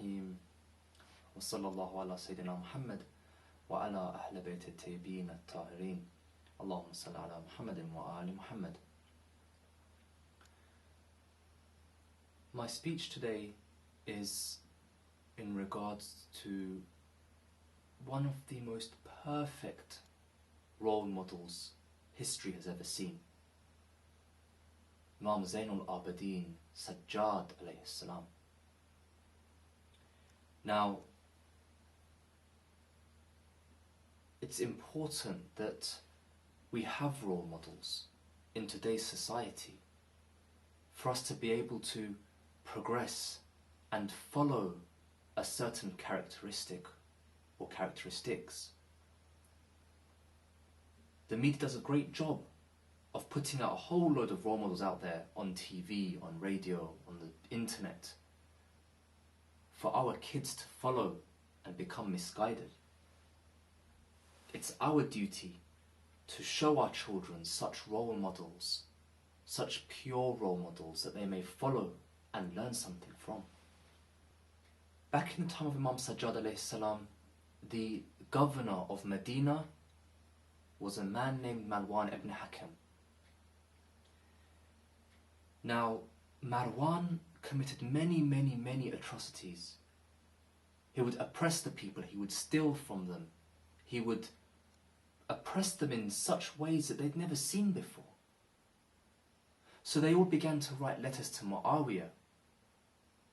الرحيم وصلى الله على سيدنا محمد وعلى أهل بيت الطيبين الطاهرين اللهم صل على محمد وآل محمد. My speech today is in regards to one of the most perfect role models history has ever seen. Imam Zainul Abidin Sajjad alayhi salam. Now, it's important that we have role models in today's society for us to be able to progress and follow a certain characteristic or characteristics. The media does a great job of putting out a whole load of role models out there on TV, on radio, on the internet, for our kids to follow and become misguided. It's our duty to show our children such role models, such pure role models that they may follow and learn something from. Back in the time of Imam Sajjad alayhi salam, the governor of Medina was a man named Marwan ibn Hakam. Now, Marwan committed many atrocities. He would oppress the people, he would steal from them, he would oppress them in such ways that they'd never seen before. So they all began to write letters to Muawiyah,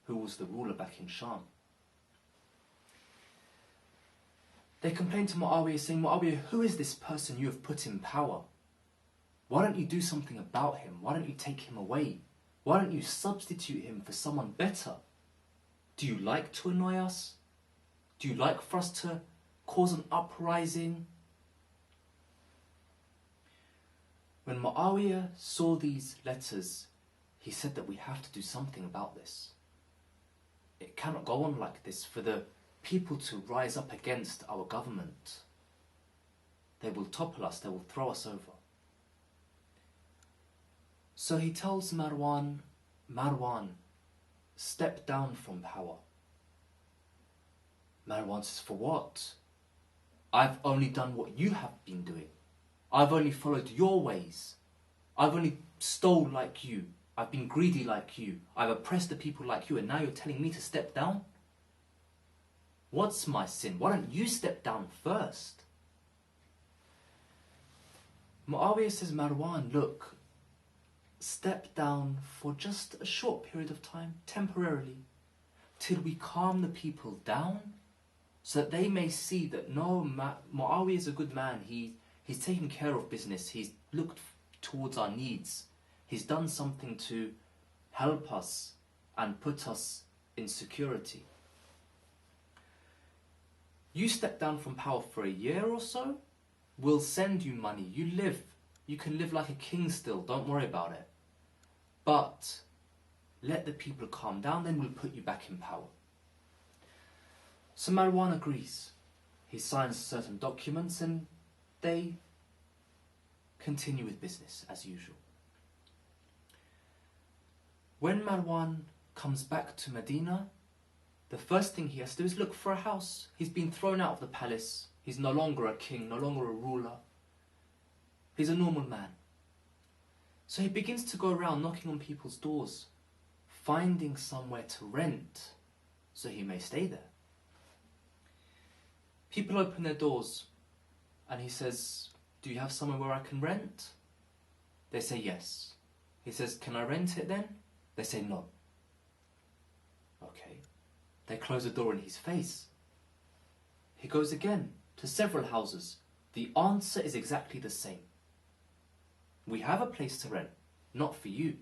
who was the ruler back in Sham. They complained to Muawiyah saying, Muawiyah, who is this person you have put in power? Why don't you do something about him? Why don't you take him away? Why don't you substitute him for someone better? Do you like to annoy us? Do you like for us to cause an uprising? When Muawiyah saw these letters, he said that we have to do something about this. It cannot go on like this for the people to rise up against our government. They will topple us, they will throw us over. So he tells Marwan, step down from power. Marwan says, for what? I've only done what you have been doing. I've only followed your ways. I've only stole like you. I've been greedy like you. I've oppressed the people like you, and now you're telling me to step down? What's my sin? Why don't you step down first? Muawiyah says, Marwan, look, step down for just a short period of time, temporarily, till we calm the people down, so that they may see that no, Muawiyah is a good man. He's taken care of business. He's looked towards our needs. He's done something to help us and put us in security. You step down from power for a year or so, we'll send you money. You can live like a king still, don't worry about it. But let the people calm down, then we'll put you back in power. So Marwan agrees. He signs certain documents and they continue with business as usual. When Marwan comes back to Medina, the first thing he has to do is look for a house. He's been thrown out of the palace. He's no longer a king, no longer a ruler. He's a normal man. So he begins to go around knocking on people's doors, finding somewhere to rent so he may stay there. People open their doors and he says, do you have somewhere where I can rent? They say yes. He says, can I rent it then? They say no. Okay. They close the door in his face. He goes again to several houses. The answer is exactly the same. We have a place to rent, not for you.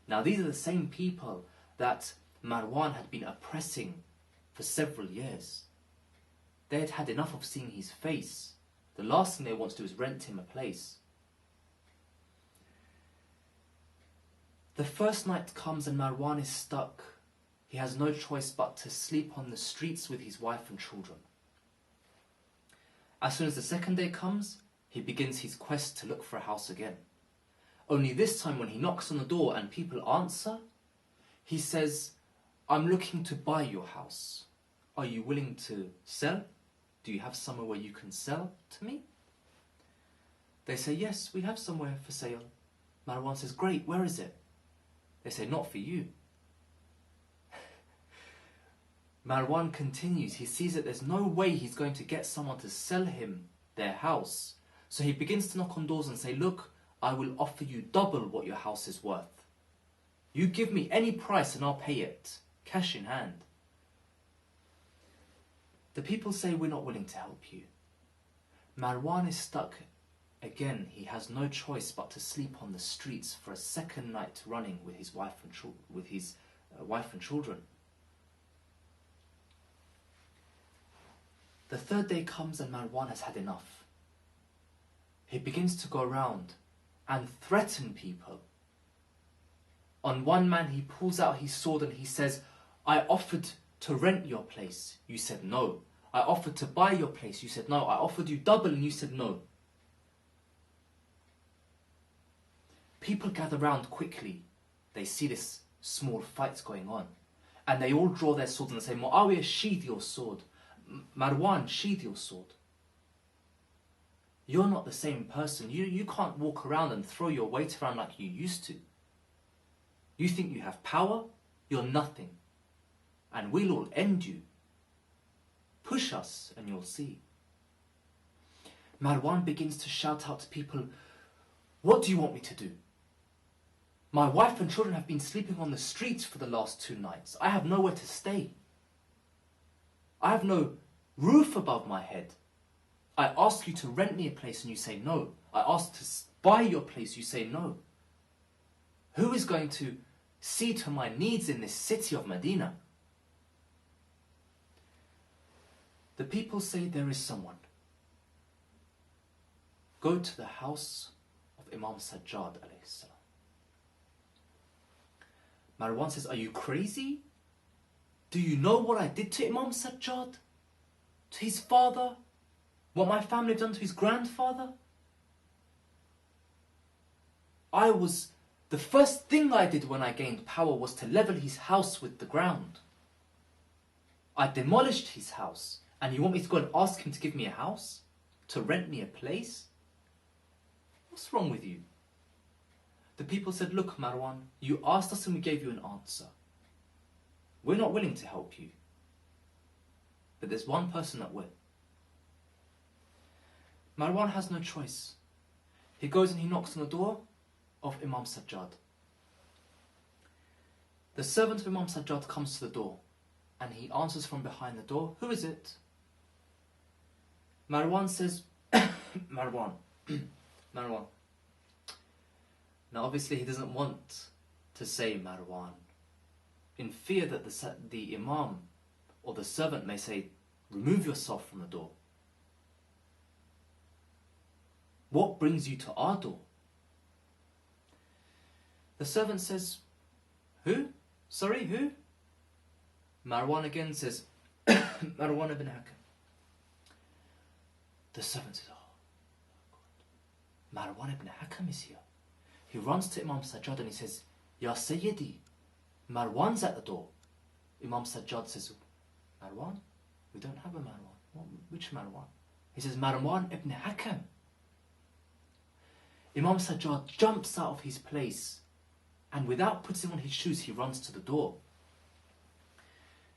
Now these are the same people that Marwan had been oppressing for several years. They had had enough of seeing his face. The last thing they want to do is rent him a place. The first night comes and Marwan is stuck. He has no choice but to sleep on the streets with his wife and children. As soon as the second day comes, he begins his quest to look for a house again. Only this time when he knocks on the door and people answer, he says, I'm looking to buy your house. Are you willing to sell? Do you have somewhere where you can sell to me? They say, yes, we have somewhere for sale. Marwan says, great, where is it? They say, not for you. Marwan continues. He sees that there's no way he's going to get someone to sell him their house. So he begins to knock on doors and say, look, I will offer you double what your house is worth. You give me any price and I'll pay it, cash in hand. The people say, we're not willing to help you. Marwan is stuck. Again, he has no choice but to sleep on the streets for a second night running with his wife and children. The third day comes and Marwan has had enough. He begins to go around and threaten people. On one man, he pulls out his sword and he says, I offered to rent your place. You said no. I offered to buy your place. You said no. I offered you double and you said no. People gather round quickly. They see this small fight going on. And they all draw their swords and say, Muawiyah, sheath your sword. Marwan, sheath your sword. You're not the same person. You can't walk around and throw your weight around like you used to. You think you have power? You're nothing. And we'll all end you. Push us and you'll see. Marwan begins to shout out to people, what do you want me to do? My wife and children have been sleeping on the streets for the last 2 nights. I have nowhere to stay. I have no roof above my head. I ask you to rent me a place and you say no. I ask to buy your place, you say no. Who is going to see to my needs in this city of Medina? The people say there is someone. Go to the house of Imam Sajjad alayhi salam. Marwan says, are you crazy? Do you know what I did to Imam Sajjad? To his father? What my family have done to his grandfather? The first thing I did when I gained power was to level his house with the ground. I demolished his house. And you want me to go and ask him to give me a house? To rent me a place? What's wrong with you? The people said, look, Marwan, you asked us and we gave you an answer. We're not willing to help you. But there's one person that will. Marwan has no choice. He goes and he knocks on the door of Imam Sajjad. The servant of Imam Sajjad comes to the door and he answers from behind the door, who is it? Marwan says, Marwan. Marwan. Now obviously he doesn't want to say Marwan, in fear that the Imam or the servant may say, remove yourself from the door. What brings you to our door? The servant says, who? Sorry, who? Marwan again says, Marwan ibn Hakam. The servant says, oh, God. Marwan ibn Hakam is here. He runs to Imam Sajjad and he says, Ya Sayyidi, Marwan's at the door. Imam Sajjad says, Marwan? We don't have a Marwan. Which Marwan? He says, Marwan ibn Hakam. Imam Sajjad jumps out of his place and without putting on his shoes, he runs to the door.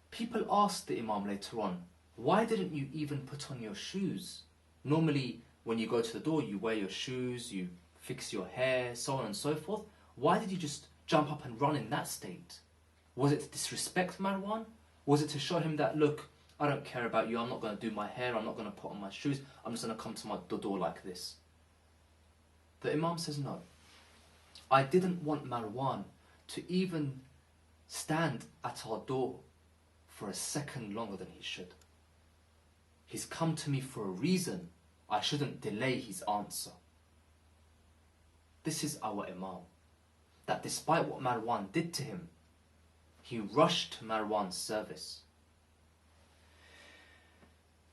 People asked the Imam later on, why didn't you even put on your shoes? Normally, when you go to the door, you wear your shoes, you fix your hair, so on and so forth. Why did you just jump up and run in that state? Was it to disrespect Marwan? Was it to show him that, look, I don't care about you, I'm not going to do my hair, I'm not going to put on my shoes, I'm just going to come to the door like this? The Imam says, no. I didn't want Marwan to even stand at our door for a second longer than he should. He's come to me for a reason. I shouldn't delay his answer. This is our Imam. That despite what Marwan did to him, he rushed to Marwan's service.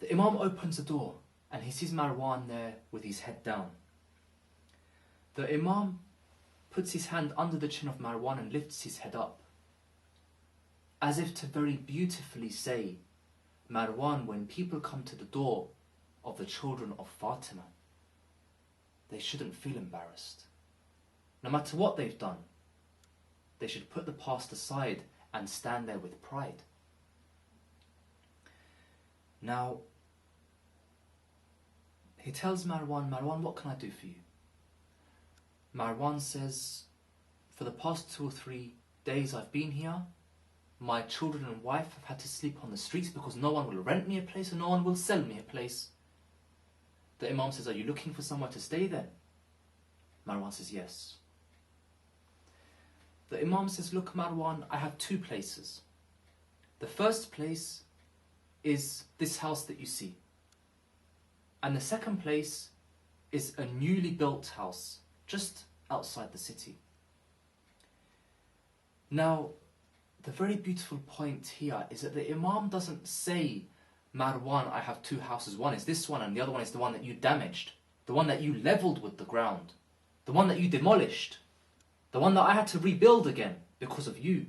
The Imam opens the door and he sees Marwan there with his head down. The Imam puts his hand under the chin of Marwan and lifts his head up. as if to very beautifully say, Marwan, when people come to the door of the children of Fatima, they shouldn't feel embarrassed. No matter what they've done, they should put the past aside and stand there with pride. Now, he tells Marwan, Marwan, what can I do for you? Marwan says, for the past 2 or 3 days I've been here, my children and wife have had to sleep on the streets because no one will rent me a place and no one will sell me a place. The Imam says, are you looking for somewhere to stay then? Marwan says, yes. The Imam says, look Marwan, I have 2 places. The first place is this house that you see. And the second place is a newly built house just outside the city. Now, the very beautiful point here is that the Imam doesn't say, Marwan, I have 2 houses. One is this one and the other one is the one that you damaged. The one that you leveled with the ground. The one that you demolished. The one that I had to rebuild again because of you.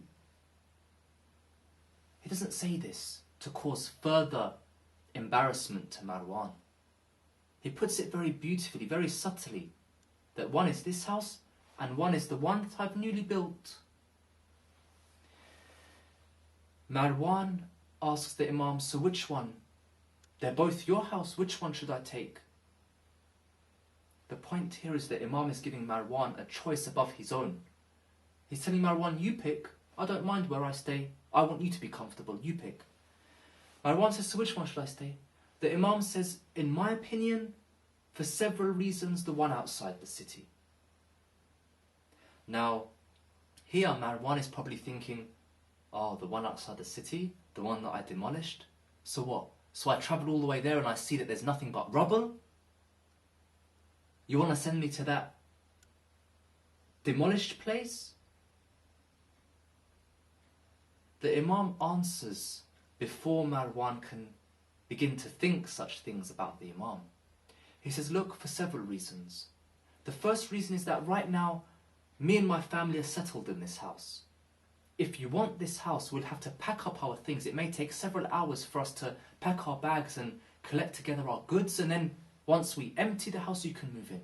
He doesn't say this to cause further embarrassment to Marwan. He puts it very beautifully, very subtly, that one is this house and one is the one that I've newly built. Marwan asks the Imam, so which one? They're both your house, which one should I take? The point here is that Imam is giving Marwan a choice above his own. He's telling Marwan, you pick, I don't mind where I stay, I want you to be comfortable, you pick. Marwan says, so which one should I stay? The Imam says, in my opinion, for several reasons, the one outside the city. Now, here Marwan is probably thinking, oh, the one outside the city, the one that I demolished, so what? So I travel all the way there and I see that there's nothing but rubble? You want to send me to that demolished place? The Imam answers before Marwan can begin to think such things about the Imam. He says, look, for several reasons. The first reason is that right now, me and my family are settled in this house. If you want this house, we'll have to pack up our things. It may take several hours for us to pack our bags and collect together our goods, and then once we empty the house, you can move in.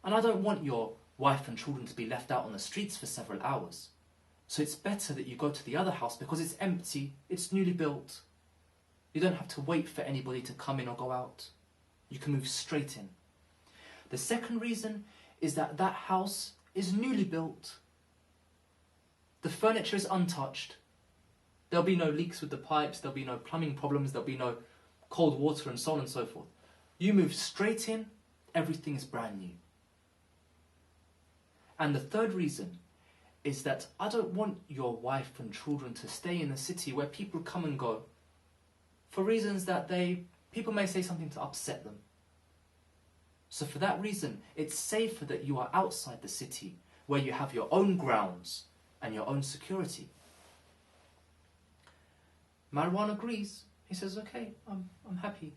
And I don't want your wife and children to be left out on the streets for several hours. So it's better that you go to the other house because it's empty, it's newly built. You don't have to wait for anybody to come in or go out. You can move straight in. The second reason is that that house is newly built. The furniture is untouched. There'll be no leaks with the pipes, there'll be no plumbing problems, there'll be no cold water and so on and so forth. You move straight in, everything is brand new. And the third reason is that I don't want your wife and children to stay in a city where people come and go for reasons that people may say something to upset them. So for that reason, it's safer that you are outside the city where you have your own grounds and your own security. Marwan agrees. He says, okay, I'm happy.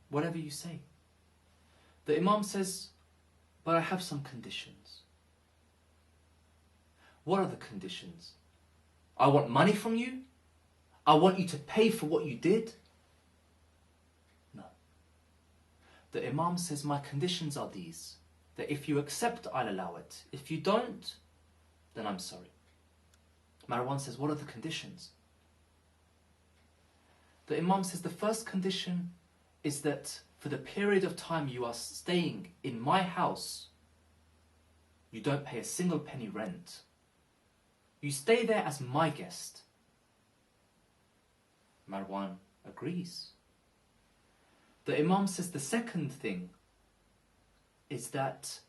Whatever you say. The Imam says, but I have some conditions. What are the conditions? I want money from you. I want you to pay for what you did. No. The Imam says, my conditions are these. That if you accept, I'll allow it. If you don't, then I'm sorry. Marwan says, what are the conditions? The Imam says, the first condition is that for the period of time you are staying in my house, you don't pay a single penny rent. You stay there as my guest. Marwan agrees. The Imam says the second thing is that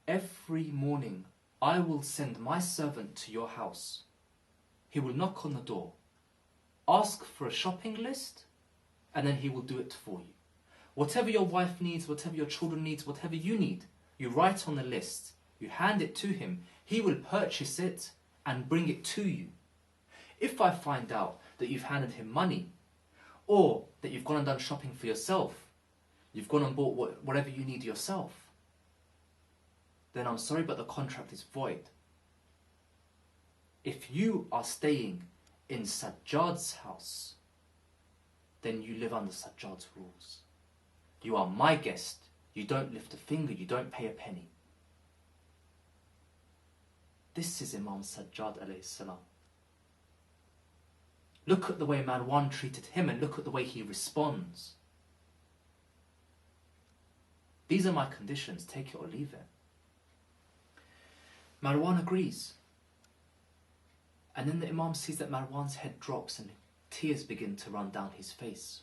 every morning I will send my servant to your house. He will knock on the door, ask for a shopping list, and then he will do it for you. Whatever your wife needs, whatever your children needs, whatever you need, you write on the list, you hand it to him, he will purchase it and bring it to you. If I find out that you've handed him money, or that you've gone and done shopping for yourself, you've gone and bought whatever you need yourself, then I'm sorry, but the contract is void. if you are staying in Sajjad's house, then you live under Sajjad's rules. You are my guest. You don't lift a finger. You don't pay a penny. This is Imam Sajjad alayhi salam. Look at the way Marwan treated him and look at the way he responds. These are my conditions. Take it or leave it. Marwan agrees. And then the Imam sees that Marwan's head drops and tears begin to run down his face.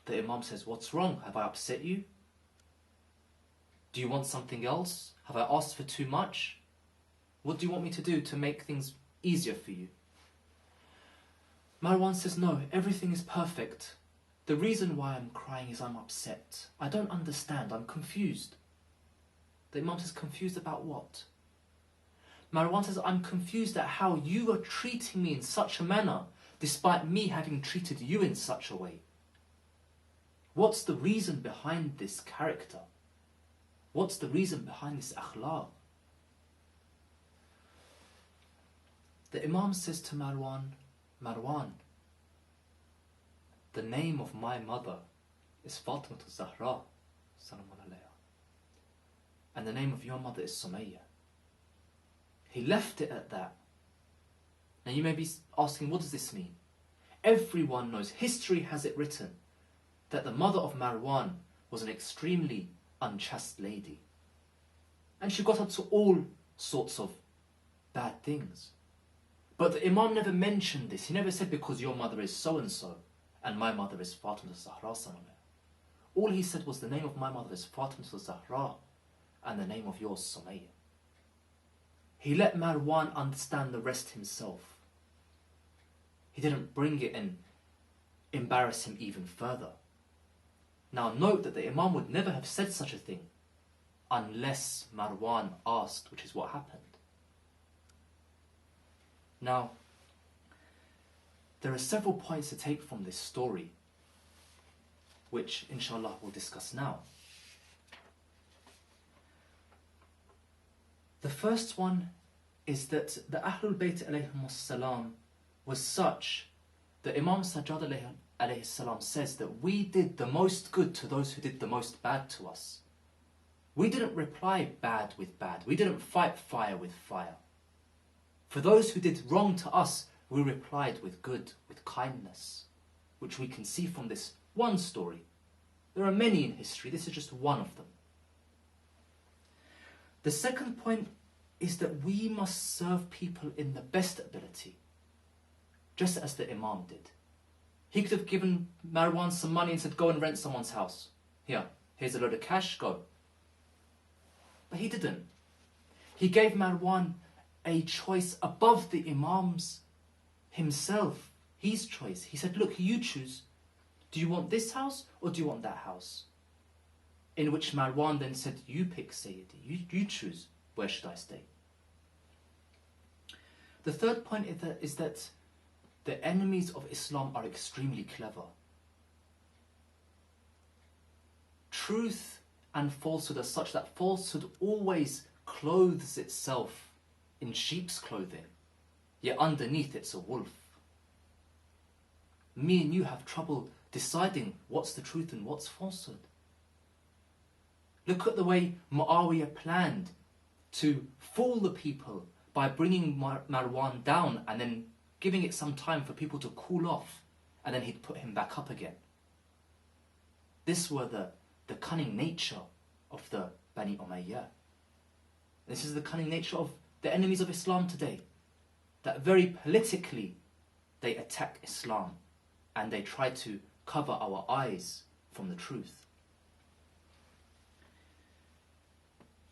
The Imam says, "What's wrong? Have I upset you? Do you want something else? Have I asked for too much? What do you want me to do to make things easier for you?" Marwan says, "No, everything is perfect. The reason why I'm crying is I'm upset. I don't understand. I'm confused." The Imam says, "Confused about what?" Marwan says, "I'm confused at how you are treating me in such a manner, despite me having treated you in such a way. What's the reason behind this character? What's the reason behind this akhlaq?" The Imam says to Marwan, "Marwan, the name of my mother is Fatima Zahra, salamun alayha, and the name of your mother is Sumayya." He left it at that. Now you may be asking, what does this mean? Everyone knows, history has it written, that the mother of Marwan was an extremely unchaste lady. And she got up to all sorts of bad things. But the Imam never mentioned this. He never said, because your mother is so-and-so, and my mother is Fatima Zahra. All he said was, the name of my mother is Fatima Zahra, and the name of yours, Sumayya. He let Marwan understand the rest himself. He didn't bring it and embarrass him even further. Now note that the Imam would never have said such a thing unless Marwan asked, which is what happened. Now, there are several points to take from this story, which inshallah we'll discuss now. The first one is that the Ahlul Bayt alayhimus salam was such that Imam Sajjad alayhi salam says that we did the most good to those who did the most bad to us. We didn't reply bad with bad. We didn't fight fire with fire. For those who did wrong to us, we replied with good, with kindness, which we can see from this one story. There are many in history. This is just one of them. The second point is that we must serve people in the best ability, just as the Imam did. He could have given Marwan some money and said, "Go and rent someone's house. Here's a load of cash, go." But he didn't. He gave Marwan a choice above the Imam's himself, his choice. He said, "Look, you choose. Do you want this house or do you want that house?" In which Marwan then said, "You pick, Sayyidi. You choose. Where should I stay?" The third point is that the enemies of Islam are extremely clever. Truth and falsehood are such that falsehood always clothes itself in sheep's clothing, yet underneath it's a wolf. Me and you have trouble deciding what's the truth and what's falsehood. Look at the way Muawiyah planned to fool the people by bringing Marwan down and then giving it some time for people to cool off, and then he'd put him back up again. This were the cunning nature of the Bani Umayyah. This is the cunning nature of the enemies of Islam today, that very politically they attack Islam and they try to cover our eyes from the truth.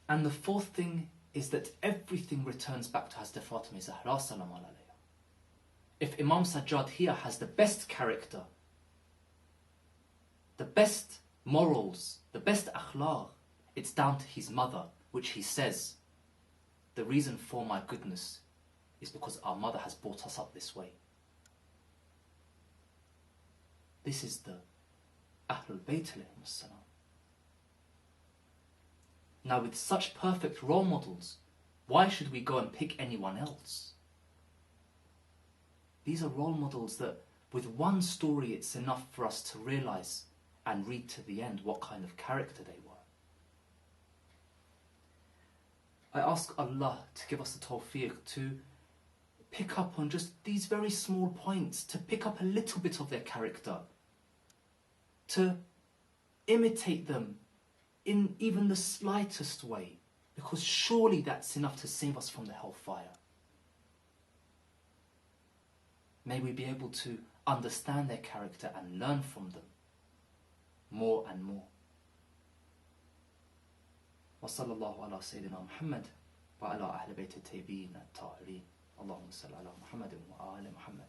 And the fourth thing is that everything returns back to Hazrat Fatima Zahra salam alayha. If Imam Sajjad here has the best character, the best morals, the best akhlaq, it's down to his mother, which he says, the reason for my goodness is because our mother has brought us up this way. This is the Ahlul Bayt alayhim salam. Now with such perfect role models, why should we go and pick anyone else? These are role models that with one story it's enough for us to realise and read to the end what kind of character they were. I ask Allah to give us the tawfiq to pick up on just these very small points, to pick up a little bit of their character, to imitate them in even the slightest way, because surely that's enough to save us from the hellfire. May we be able to understand their character and learn from them more and more. وصلى الله على سيدنا محمد وعلى أهل بيت الطيبين الطاهرين اللهم صل على محمد وآل محمد.